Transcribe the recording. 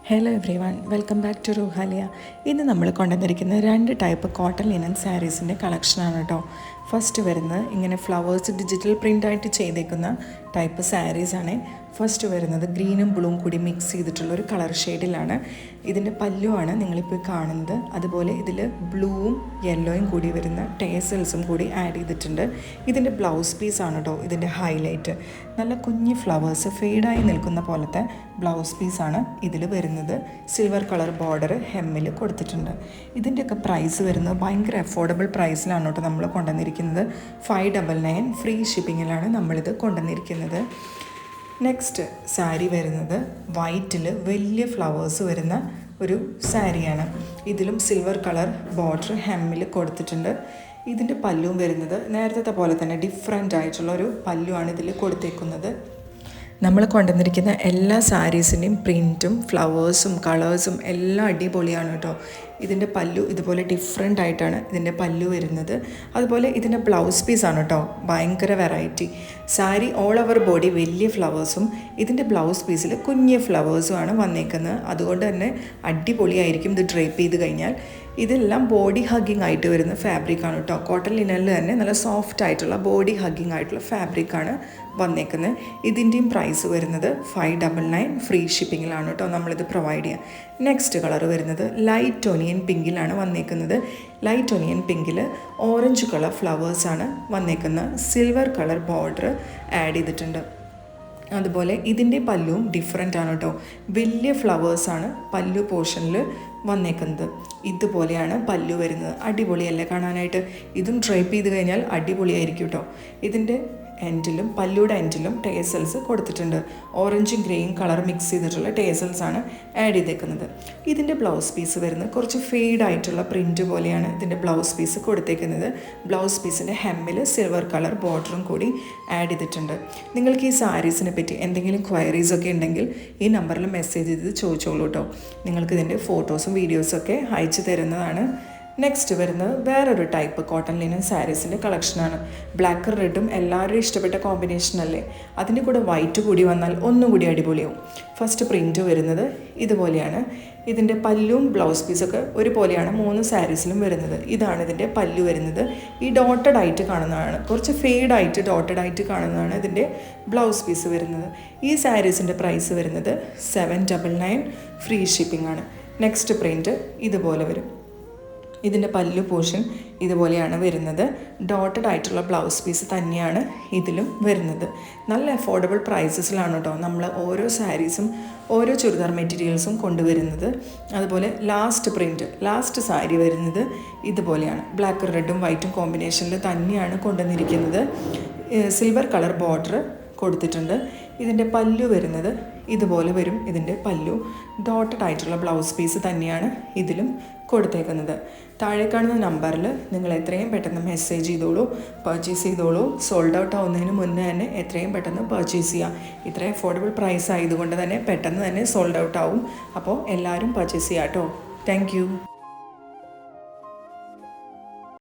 Hello everyone, welcome back to Ruhaliya. ഇന്ന് നമ്മൾ കൊണ്ടുവന്നിരിക്കുന്ന 2 ടൈപ്പ് കോട്ടൺ ലിനൻ സാരീസിൻ്റെ കളക്ഷനാണ് കേട്ടോ. ഫസ്റ്റ് വരുന്നത് ഇങ്ങനെ ഫ്ലവേഴ്സ് ഡിജിറ്റൽ പ്രിൻ്റായിട്ട് ചെയ്തേക്കുന്ന ടൈപ്പ് സാരീസാണ്. ഫസ്റ്റ് വരുന്നത് ഗ്രീനും ബ്ലൂവും കൂടി മിക്സ് ചെയ്തിട്ടുള്ള ഒരു കളർ ഷെയ്ഡിലാണ്. ഇതിൻ്റെ പല്ലുവാണ് നിങ്ങളിപ്പോൾ കാണുന്നത്. അതുപോലെ ഇതിൽ ബ്ലൂവും യെല്ലോയും കൂടി വരുന്ന ടേസൽസും കൂടി ആഡ് ചെയ്തിട്ടുണ്ട്. ഇതിൻ്റെ ബ്ലൗസ് പീസാണ് കേട്ടോ ഇതിൻ്റെ ഹൈലൈറ്റ്. നല്ല കുഞ്ഞ് ഫ്ലവേഴ്സ് ഫെയ്ഡായി നിൽക്കുന്ന പോലത്തെ ബ്ലൗസ് പീസാണ് ഇതിൽ വരുന്നത്. സിൽവർ കളർ ബോർഡർ ഹെമ്മിൽ കൊടുത്തിട്ടുണ്ട്. ഇതിൻ്റെയൊക്കെ പ്രൈസ് വരുന്നത് ഭയങ്കര അഫോർഡബിൾ പ്രൈസിലാണ് കേട്ടോ നമ്മൾ കൊണ്ടുവന്നിരിക്കുന്നത്. 599 ഫ്രീ ഷിപ്പിങ്ങിലാണ് നമ്മളിത് കൊണ്ടുവന്നിരിക്കുന്നത്. നെക്സ്റ്റ് സാരി വരുന്നത് വൈറ്റിൽ വലിയ ഫ്ലവേഴ്സ് വരുന്ന ഒരു സാരിയാണ്. ഇതിലും സിൽവർ കളർ ബോർഡർ ഹെമ്മിൽ കൊടുത്തിട്ടുണ്ട്. ഇതിൻ്റെ പല്ലുവും വരുന്നത് നേരത്തെ പോലെ തന്നെ ഡിഫറെൻ്റ് ആയിട്ടുള്ള ഒരു പല്ലുവാണ് ഇതിൽ കൊടുത്തേക്കുന്നത്. നമ്മൾ കൊണ്ടുവന്നിരിക്കുന്ന എല്ലാ സാരീസിൻ്റെയും പ്രിൻറ്റും ഫ്ലവേഴ്സും കളേഴ്സും എല്ലാം അടിപൊളിയാണ് കേട്ടോ. ഇതിൻ്റെ പല്ലു ഇതുപോലെ ഡിഫറെൻ്റ് ആയിട്ടാണ് ഇതിൻ്റെ പല്ലു വരുന്നത്. അതുപോലെ ഇതിൻ്റെ ബ്ലൗസ് പീസാണ് കേട്ടോ ഭയങ്കര variety. Sari all over body വലിയ ഫ്ലവേഴ്സും ഇതിൻ്റെ ബ്ലൗസ് പീസിൽ കുഞ്ഞ് ഫ്ലവേഴ്സുമാണ് വന്നേക്കുന്നത്. അതുകൊണ്ട് തന്നെ അടിപൊളിയായിരിക്കും ഇത് ഡ്രേപ്പ് ചെയ്ത് കഴിഞ്ഞാൽ. ഇതെല്ലാം ബോഡി ഹഗ്ഗിങ് ആയിട്ട് വരുന്ന ഫാബ്രിക്കാണ് കേട്ടോ. കോട്ടൺ ലിനനിൽ തന്നെ നല്ല സോഫ്റ്റ് ആയിട്ടുള്ള ബോഡി ഹഗ്ഗിങ് ആയിട്ടുള്ള ഫാബ്രിക്കാണ് വന്നേക്കുന്നത്. ഇതിൻ്റെയും പ്രൈസ് വരുന്നത് 599 ഫ്രീ ഷിപ്പിങ്ങിലാണ് കേട്ടോ നമ്മളിത് പ്രൊവൈഡ് ചെയ്യുക. നെക്സ്റ്റ് കളർ വരുന്നത് ലൈറ്റ് ഒനിയൻ പിങ്കിലാണ് വന്നേക്കുന്നത്. ലൈറ്റ് ഒനിയൻ പിങ്കിൽ ഓറഞ്ച് കളർ ഫ്ലവേഴ്സാണ് വന്നേക്കുന്നത്. സിൽവർ കളർ ബോർഡർ ആഡ് ചെയ്തിട്ടുണ്ട്. അതുപോലെ ഇതിൻ്റെ പല്ലുവും ഡിഫറെൻ്റ് ആണ് കേട്ടോ. വലിയ ഫ്ലവേഴ്സാണ് പല്ലു പോർഷനിൽ വന്നേക്കുന്നത്. ഇതുപോലെയാണ് പല്ലു വരുന്നത്. അടിപൊളിയല്ലേ കാണാനായിട്ട്? ഇതും ഡ്രൈപ്പ് ചെയ്ത് കഴിഞ്ഞാൽ അടിപൊളിയായിരിക്കും കേട്ടോ. ഇതിൻ്റെ എൻഡിലും പല്ലുയുടെ എൻഡിലും ടേസൽസ് കൊടുത്തിട്ടുണ്ട്. ഓറഞ്ചും ഗ്രേയും കളർ മിക്സ് ചെയ്തിട്ടുള്ള ടേസൽസാണ് ആഡ് ചെയ്തേക്കുന്നത്. ഇതിൻ്റെ ബ്ലൗസ് പീസ് വരുന്നത് കുറച്ച് ഫെയ്ഡായിട്ടുള്ള പ്രിൻറ്റ് പോലെയാണ് ഇതിൻ്റെ ബ്ലൗസ് പീസ് കൊടുത്തേക്കുന്നത്. ബ്ലൗസ് പീസിൻ്റെ ഹെമ്മിൽ സിൽവർ കളർ ബോർഡറും കൂടി ആഡ് ചെയ്തിട്ടുണ്ട്. നിങ്ങൾക്ക് ഈ സാരീസിനെ പറ്റി എന്തെങ്കിലും ക്വയറീസൊക്കെ ഉണ്ടെങ്കിൽ ഈ നമ്പറിൽ മെസ്സേജ് ചെയ്ത് ചോദിച്ചോളൂ കേട്ടോ. നിങ്ങൾക്ക് ഇതിൻ്റെ ഫോട്ടോസും വീഡിയോസൊക്കെ അയച്ചു തരുന്നതാണ്. നെക്സ്റ്റ് വരുന്നത് വേറൊരു ടൈപ്പ് കോട്ടൺ ലിനൻ സാരീസിൻ്റെ കളക്ഷനാണ്. ബ്ലാക്ക് റെഡും എല്ലാവരും ഇഷ്ടപ്പെട്ട കോമ്പിനേഷൻ അല്ലേ. അതിൻ്റെ കൂടെ വൈറ്റ് കൂടി വന്നാൽ ഒന്നും കൂടി അടിപൊളിയാവും. ഫസ്റ്റ് പ്രിൻറ്റ് വരുന്നത് ഇതുപോലെയാണ്. ഇതിൻ്റെ പല്ലും ബ്ലൗസ് പീസൊക്കെ ഒരുപോലെയാണ് 3 സാരീസിലും വരുന്നത്. ഇതാണ് ഇതിൻ്റെ പല്ലു വരുന്നത്. ഈ ഡോട്ടഡ് ആയിട്ട് കാണുന്നതാണ്, കുറച്ച് ഫെയ്ഡായിട്ട് ഡോട്ടഡ് ആയിട്ട് കാണുന്നതാണ് ഇതിൻ്റെ ബ്ലൗസ് പീസ് വരുന്നത്. ഈ സാരീസിൻ്റെ പ്രൈസ് വരുന്നത് 799 ഫ്രീ ഷിപ്പിംഗ് ആണ്. നെക്സ്റ്റ് പ്രിൻറ്റ് ഇതുപോലെ വരും. ഇതിൻ്റെ പല്ലു പോർഷൻ ഇതുപോലെയാണ് വരുന്നത്. ഡോട്ടഡ് ആയിട്ടുള്ള ബ്ലൗസ് പീസ് തന്നെയാണ് ഇതിലും വരുന്നത്. നല്ല അഫോർഡബിൾ പ്രൈസസിലാണ് കേട്ടോ നമ്മൾ ഓരോ സാരീസും ഓരോ ചുരിദാർ മെറ്റീരിയൽസും കൊണ്ടുവരുന്നത്. അതുപോലെ ലാസ്റ്റ് സാരി വരുന്നത് ഇതുപോലെയാണ്. ബ്ലാക്ക് റെഡും വൈറ്റും കോമ്പിനേഷനിൽ തന്നെയാണ് കൊണ്ടുവന്നിരിക്കുന്നത്. സിൽവർ കളർ ബോർഡർ കൊടുത്തിട്ടുണ്ട്. ഇതിൻ്റെ പല്ലു വരുന്നത് ഇതുപോലെ വരും. ഇതിൻ്റെ പല്ലു ഡോട്ടഡ് ആയിട്ടുള്ള ബ്ലൗസ് പീസ് തന്നെയാണ് ഇതിലും കൊടുത്തേക്കുന്നത്. താഴെ കാണുന്ന നമ്പറിൽ നിങ്ങൾ എത്രയും പെട്ടെന്ന് മെസ്സേജ് പർച്ചേസ് ചെയ്തോളൂ. സോൾഡ് ഔട്ട് ആവുന്നതിന് മുന്നേ തന്നെ എത്രയും പെട്ടെന്ന് പർച്ചേസ് ചെയ്യുക. ഇത്രയും അഫോർഡബിൾ പ്രൈസ് ആയതുകൊണ്ട് തന്നെ പെട്ടെന്ന് തന്നെ സോൾഡ് ഔട്ട് ആവും. അപ്പോൾ എല്ലാവരും പർച്ചേസ് ചെയ്യാം കേട്ടോ. Thank you.